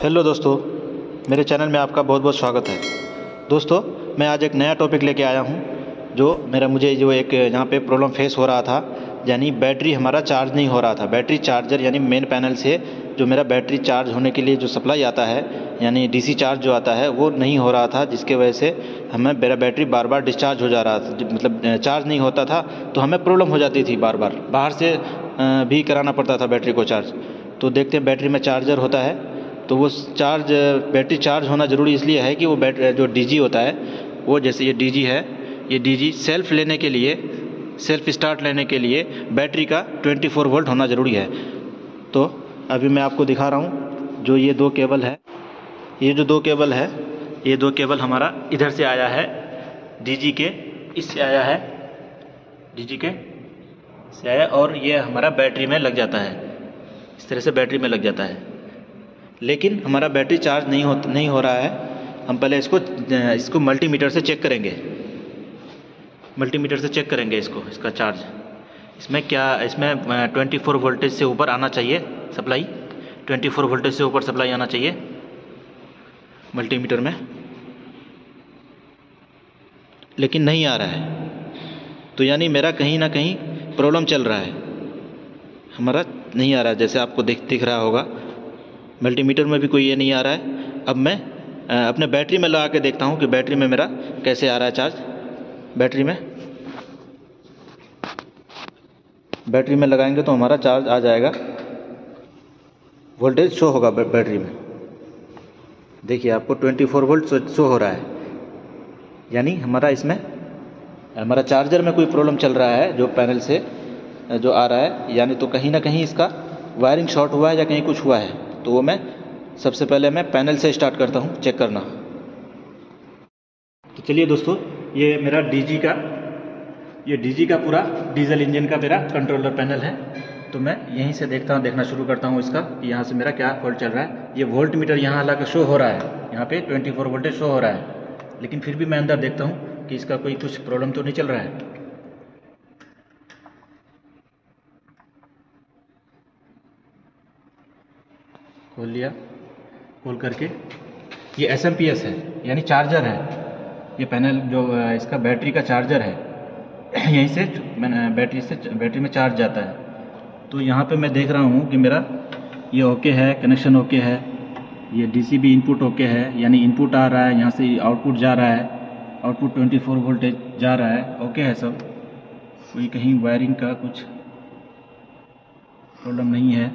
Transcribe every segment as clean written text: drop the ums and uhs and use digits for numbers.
Hello दोस्तों, मेरे channel में आपका बहुत बहुत स्वागत है। दोस्तों, मैं आज एक नया टॉपिक लेके आया हूँ जो मुझे एक यहाँ पे प्रॉब्लम फेस हो रहा था, यानी बैटरी हमारा चार्ज नहीं हो रहा था। बैटरी चार्जर यानी मेन पैनल से जो मेरा बैटरी चार्ज होने के लिए जो सप्लाई आता है, यानी डीसी चार्ज जो आता है वो नहीं हो रहा था, जिसके वजह से हमें मेरा बैटरी बार बार डिस्चार्ज हो जा रहा था, मतलब चार्ज नहीं होता था, तो हमें प्रॉब्लम हो जाती थी। बार बार बाहर से भी कराना पड़ता था बैटरी को चार्ज। तो देखते हैं बैटरी में चार्जर होता है तो वो बैटरी चार्ज होना ज़रूरी इसलिए है कि वो जो डीजी होता है वो, जैसे ये डीजी है, ये डीजी सेल्फ स्टार्ट लेने के लिए बैटरी का 24 वोल्ट होना ज़रूरी है। तो अभी मैं आपको दिखा रहा हूँ, जो ये दो केबल है, ये दो केबल हमारा इधर से आया है डीजी के, इससे आया है डीजी के से आया, और ये हमारा बैटरी में लग जाता है। इस तरह से बैटरी में लग जाता है, लेकिन हमारा बैटरी चार्ज नहीं हो रहा है। हम पहले इसको मल्टीमीटर से चेक करेंगे। इसका चार्ज इसमें 24 वोल्टेज से ऊपर आना चाहिए सप्लाई, 24 वोल्टेज से ऊपर सप्लाई आना चाहिए मल्टीमीटर में, लेकिन नहीं आ रहा है। तो यानी मेरा कहीं ना कहीं प्रॉब्लम चल रहा है, हमारा नहीं आ रहा है। जैसे आपको दिख रहा होगा, मल्टीमीटर में भी कोई ये नहीं आ रहा है। अब मैं अपने बैटरी में लगा के देखता हूँ कि बैटरी में मेरा कैसे आ रहा है चार्ज। बैटरी में लगाएंगे तो हमारा चार्ज आ जाएगा, वोल्टेज शो होगा बैटरी में। देखिए, आपको 24 वोल्ट शो हो रहा है, यानी हमारा चार्जर में कोई प्रॉब्लम चल रहा है, जो पैनल से जो आ रहा है, यानी तो कहीं ना कहीं इसका वायरिंग शॉर्ट हुआ है या कहीं कुछ हुआ है। तो वो सबसे पहले मैं पैनल से स्टार्ट करता हूँ चेक करना। तो चलिए दोस्तों, ये मेरा डीजी का पूरा डीजल इंजन का मेरा कंट्रोलर पैनल है। तो मैं यहीं से देखना शुरू करता हूँ इसका, कि यहाँ से मेरा क्या फॉल्ट चल रहा है। ये वोल्ट मीटर यहाँ हालांकि शो हो रहा है, यहाँ पे 24 वोल्टेज शो हो रहा है, लेकिन फिर भी मैं अंदर देखता हूँ कि इसका कोई कुछ प्रॉब्लम तो नहीं चल रहा है। खोल लिया, खोल करके ये SMPS है, यानी चार्जर है। ये पैनल जो इसका बैटरी का चार्जर है, यहीं से बैटरी में चार्ज जाता है। तो यहाँ पे मैं देख रहा हूँ कि मेरा ये ओके है, कनेक्शन ओके है, ये डीसी भी इनपुट ओके है, यानी इनपुट आ रहा है, यहाँ से आउटपुट जा रहा है, आउटपुट 24 वोल्टेज जा रहा है, ओके है सब। कोई कहीं वायरिंग का कुछ प्रॉब्लम नहीं है।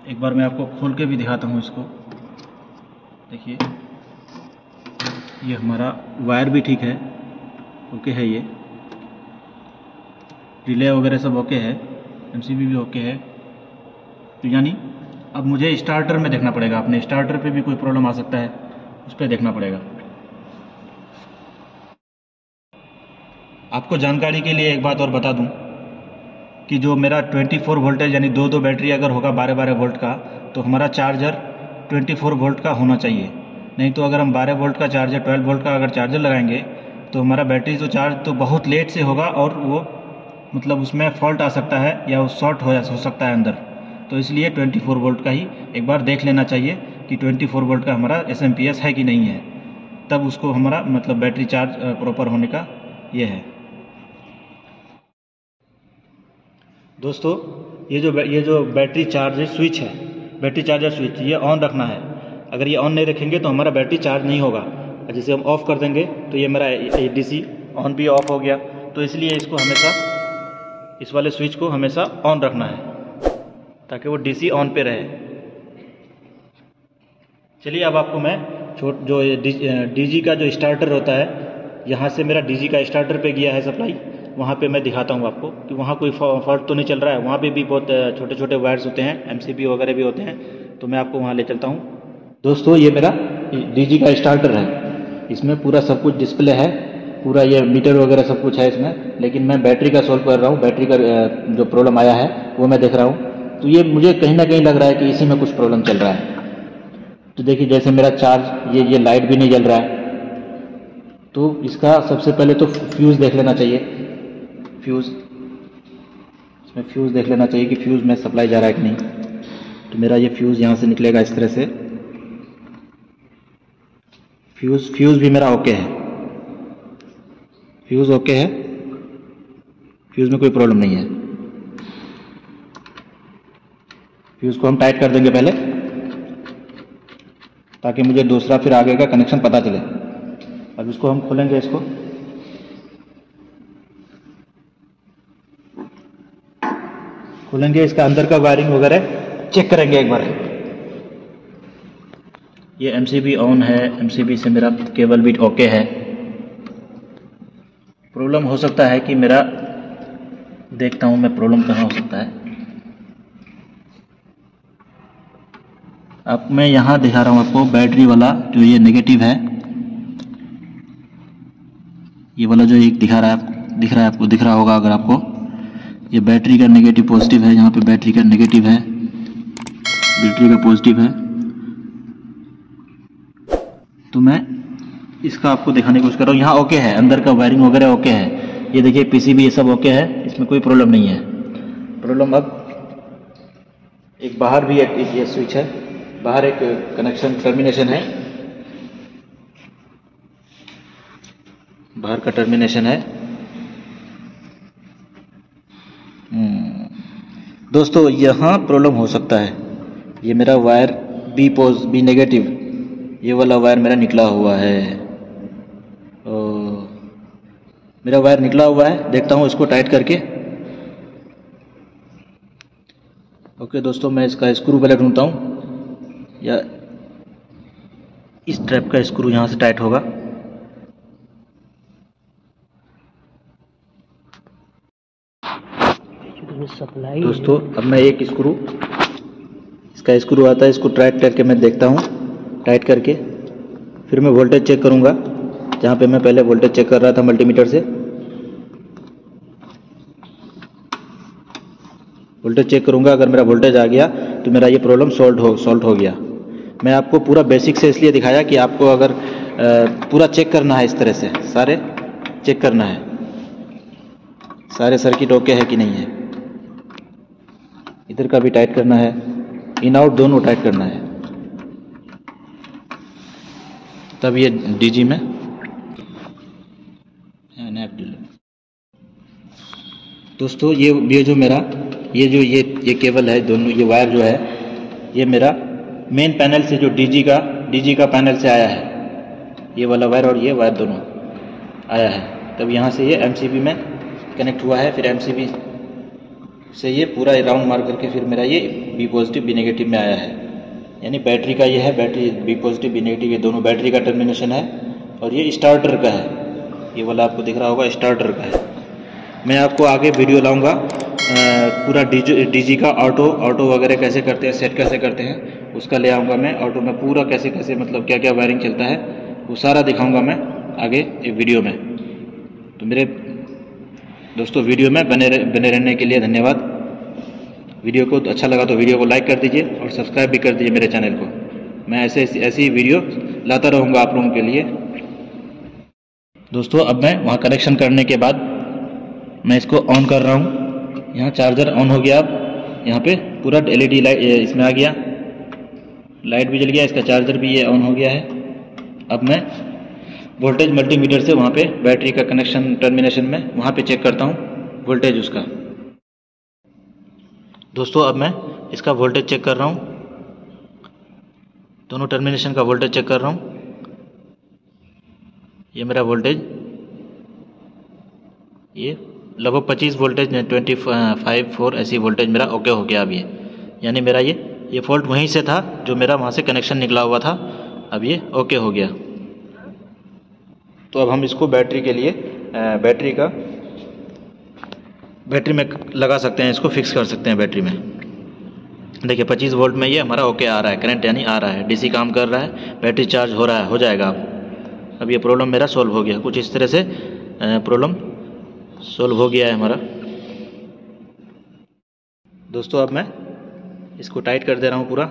एक बार मैं आपको खोल के भी दिखाता हूँ इसको। देखिए, ये हमारा वायर भी ठीक है, ओके है, ये रिले वगैरह सब ओके है, MCB भी ओके है। तो यानी अब मुझे स्टार्टर में देखना पड़ेगा, अपने स्टार्टर पे भी कोई प्रॉब्लम आ सकता है, उस पर देखना पड़ेगा। आपको जानकारी के लिए एक बात और बता दूं कि जो मेरा 24 वोल्टेज यानी दो बैटरी अगर होगा 12 वोल्ट का, तो हमारा चार्जर 24 वोल्ट का होना चाहिए। नहीं तो अगर हम 12 वोल्ट का चार्जर, 12 वोल्ट का अगर चार्जर लगाएंगे तो हमारा बैटरी तो चार्ज तो बहुत लेट से होगा, और वो मतलब उसमें फॉल्ट आ सकता है या वो शॉर्ट हो सकता है अंदर। तो इसलिए 24 वोल्ट का ही एक बार देख लेना चाहिए कि 24 वोल्ट का हमारा SMPS है कि नहीं है, तब उसको हमारा मतलब बैटरी चार्ज प्रॉपर होने का ये है। दोस्तों, ये जो बैटरी चार्जर स्विच है, बैटरी चार्जर स्विच, ये ऑन रखना है। अगर ये ऑन नहीं रखेंगे तो हमारा बैटरी चार्ज नहीं होगा। जैसे हम ऑफ़ कर देंगे तो ये मेरा डीसी ऑन भी ऑफ हो गया। तो इसलिए इसको हमेशा, इस वाले स्विच को हमेशा ऑन रखना है, ताकि वो डीसी ऑन पे रहे। चलिए, अब आपको मैं जो डीजी का जो स्टार्टर होता है, यहाँ से मेरा डीजी का स्टार्टर पे गया है सप्लाई, वहाँ पे मैं दिखाता हूँ आपको कि वहाँ कोई फॉल्ट तो नहीं चल रहा है। वहाँ पे भी बहुत छोटे छोटे वायर्स होते हैं, MCB वगैरह भी होते हैं, तो मैं आपको वहाँ ले चलता हूँ। दोस्तों, ये मेरा डीजी का स्टार्टर है, इसमें पूरा सब कुछ डिस्प्ले है, पूरा ये मीटर वगैरह सब कुछ है इसमें, लेकिन मैं बैटरी का सॉल्व कर रहा हूँ। बैटरी का जो प्रॉब्लम आया है वो मैं देख रहा हूँ। तो ये मुझे कहीं ना कहीं लग रहा है कि इसी में कुछ प्रॉब्लम चल रहा है। तो देखिए, जैसे मेरा चार्ज, ये लाइट भी नहीं जल रहा है। तो इसका सबसे पहले तो फ्यूज़ देख लेना चाहिए। इसमें फ्यूज़ देख लेना चाहिए कि फ्यूज़ में सप्लाई जा रहा है कि नहीं। तो मेरा ये फ्यूज़ यहाँ से निकलेगा इस तरह से, फ्यूज़ भी मेरा ओके है, फ्यूज़ ओके है, फ्यूज़ में कोई प्रॉब्लम नहीं है। फ्यूज़ को हम टाइट कर देंगे पहले, ताकि मुझे दूसरा फिर आगे का कनेक्शन पता चले। अब इसको हम खोलेंगे, इसको खोलेंगे, इसका अंदर का वायरिंग वगैरह चेक करेंगे एक बार। ये एमसीबी ऑन है, एमसीबी से मेरा केबल भी ओके है। प्रॉब्लम हो सकता है कि मेरा, देखता हूँ मैं प्रॉब्लम कहाँ हो सकता है। अब मैं यहाँ दिखा रहा हूँ आपको बैटरी वाला, जो ये नेगेटिव है, ये वाला जो एक दिख रहा है आपको, दिख रहा होगा अगर आपको, ये बैटरी का नेगेटिव पॉजिटिव है। यहाँ पे बैटरी का नेगेटिव है, बैटरी का पॉजिटिव है। तो मैं इसका आपको दिखाने की कोशिश कर रहा हूँ। यहाँ ओके है, अंदर का वायरिंग वगैरह ओके है। ये देखिए पीसीबी ये सब ओके है, इसमें कोई प्रॉब्लम नहीं है। प्रॉब्लम अब एक बाहर भी एक ये स्विच है, बाहर एक कनेक्शन टर्मिनेशन है, बाहर का टर्मिनेशन है। दोस्तों यहाँ प्रॉब्लम हो सकता है। ये मेरा वायर बी नेगेटिव, ये वाला वायर मेरा निकला हुआ है। मेरा वायर निकला हुआ है, देखता हूँ इसको टाइट करके। ओके दोस्तों, मैं इसका स्क्रू पहले ढूंढता हूँ, या इस टाइप का स्क्रू यहाँ से टाइट होगा। दोस्तों अब मैं एक स्क्रू, इसका स्क्रू आता है, इसको टाइट करके मैं देखता हूँ, टाइट करके फिर मैं वोल्टेज चेक करूँगा, जहाँ पे मैं पहले वोल्टेज चेक कर रहा था मल्टीमीटर से। वोल्टेज चेक करूँगा, अगर मेरा वोल्टेज आ गया तो मेरा ये प्रॉब्लम सॉल्व हो गया। मैं आपको पूरा बेसिक से इसलिए दिखाया कि आपको अगर पूरा चेक करना है, इस तरह से सारे चेक करना है, सारे सर्किट ओके है कि नहीं है। इधर का भी टाइट करना है, इन आउट दोनों टाइट करना है, तब ये डीजी में दोस्तों ये जो मेरा ये केबल है, दोनों ये वायर जो है, ये मेरा मेन पैनल से, जो डीजी का पैनल से आया है, ये वाला वायर और ये वायर दोनों आया है। तब यहाँ से ये एमसीबी में कनेक्ट हुआ है, फिर एमसीबी से ये पूरा राउंड मार करके फिर मेरा ये बी पॉजिटिव बी नेगेटिव में आया है। यानी बैटरी का ये है, battery B positive B negative, ये दोनों बैटरी का टर्मिनेशन है। और ये स्टार्टर का है, ये वाला आपको दिख रहा होगा, स्टार्टर का है। मैं आपको आगे वीडियो लाऊंगा पूरा डीजी का ऑटो वगैरह कैसे करते हैं, सेट कैसे करते हैं, उसका ले आऊँगा मैं। ऑटो में पूरा कैसे मतलब क्या क्या वायरिंग चलता है, वो सारा दिखाऊँगा मैं आगे एक वीडियो में। तो मेरे दोस्तों वीडियो में बने रहने के लिए धन्यवाद। वीडियो को अच्छा लगा तो वीडियो को लाइक कर दीजिए और सब्सक्राइब भी कर दीजिए मेरे चैनल को। मैं ऐसी वीडियो लाता रहूँगा आप लोगों के लिए। दोस्तों अब मैं वहाँ कनेक्शन करने के बाद मैं इसको ऑन कर रहा हूँ। यहाँ चार्जर ऑन हो गया। अब यहाँ पे पूरा LED लाइट इसमें आ गया, लाइट भी जल गया, इसका चार्जर भी ये ऑन हो गया है। अब मैं वोल्टेज मल्टीमीटर से वहाँ पे बैटरी का कनेक्शन टर्मिनेशन में वहाँ पे चेक करता हूँ वोल्टेज उसका। दोस्तों अब मैं इसका वोल्टेज चेक कर रहा हूँ, दोनों टर्मिनेशन का वोल्टेज चेक कर रहा हूँ। ये मेरा वोल्टेज, ये लगभग 25 वोल्टेज 25 ऐसी वोल्टेज मेरा ओके हो गया अब ये। यानी मेरा ये फॉल्ट वहीं से था, जो मेरा वहाँ से कनेक्शन निकला हुआ था, अब ये ओके हो गया। तो अब हम इसको बैटरी के लिए बैटरी में लगा सकते हैं, इसको फिक्स कर सकते हैं बैटरी में। देखिए 25 वोल्ट में ये हमारा ओके आ रहा है, करंट यानी आ रहा है, डीसी काम कर रहा है, बैटरी चार्ज हो रहा है, हो जाएगा अब ये प्रॉब्लम मेरा सॉल्व हो गया। कुछ इस तरह से प्रॉब्लम सॉल्व हो गया है हमारा। दोस्तों अब मैं इसको टाइट कर दे रहा हूँ, पूरा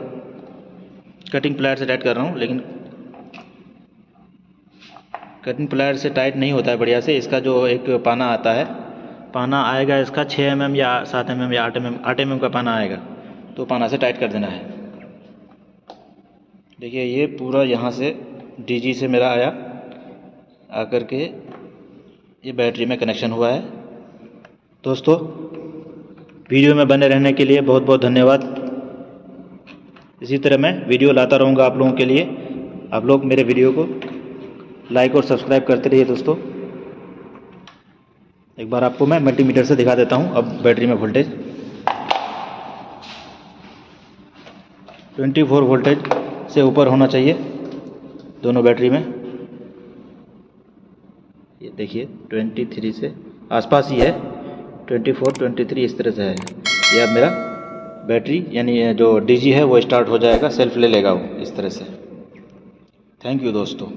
कटिंग प्लायर से टाइट कर रहा हूँ, लेकिन कटिंग प्लायर से टाइट नहीं होता है बढ़िया से। इसका जो एक पाना आता है, पाना आएगा इसका 6 mm या 7 mm या 8 mm का पाना आएगा, तो पाना से टाइट कर देना है। देखिए ये पूरा यहाँ से डीजी से मेरा आया, आकर के ये बैटरी में कनेक्शन हुआ है। दोस्तों, वीडियो में बने रहने के लिए बहुत बहुत धन्यवाद। इसी तरह मैं वीडियो लाता रहूँगा आप लोगों के लिए। आप लोग मेरे वीडियो को लाइक और सब्सक्राइब करते रहिए। दोस्तों, एक बार आपको मैं मल्टीमीटर से दिखा देता हूँ। अब बैटरी में वोल्टेज 24 वोल्टेज से ऊपर होना चाहिए दोनों बैटरी में। ये देखिए 23 से आसपास ही है, 24, 23 इस तरह से है। ये अब मेरा बैटरी यानी जो डीजी है वो स्टार्ट हो जाएगा, सेल्फ ले लेगा वो इस तरह से। थैंक यू दोस्तों।